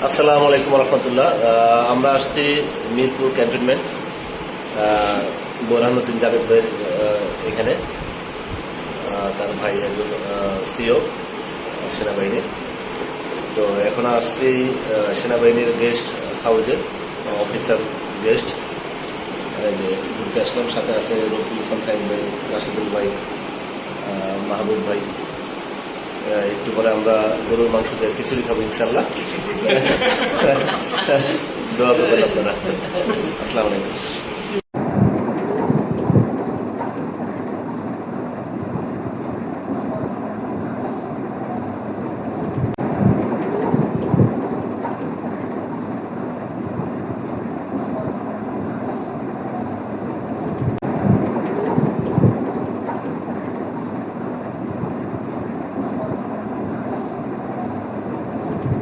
আসসালামু আলাইকুম রহমতুল্লাহ। আমরা আসছি মিরপুর ক্যান্টনমেন্ট বোরহানুদ্দিন জাভেদ ভাইয়ের এখানে। তার ভাই একজন সিও সেনাবাহিনীর। তো এখন আসছি সেনাবাহিনীর গেস্ট হাউসে, অফিসার গেস্ট। এই যে ঘুরতে আসলাম, সাথে আছে রফিকুল ইসলাম খাইম ভাই, রাশিদুল ভাই, মাহবুব ভাই। একটু পরে আমরা গরুর মাংস দিয়ে খিচুড়ি খাবো ইনশাল্লাহ। দোয়া করবেন আপনারা। আসসালামু আলাইকুম।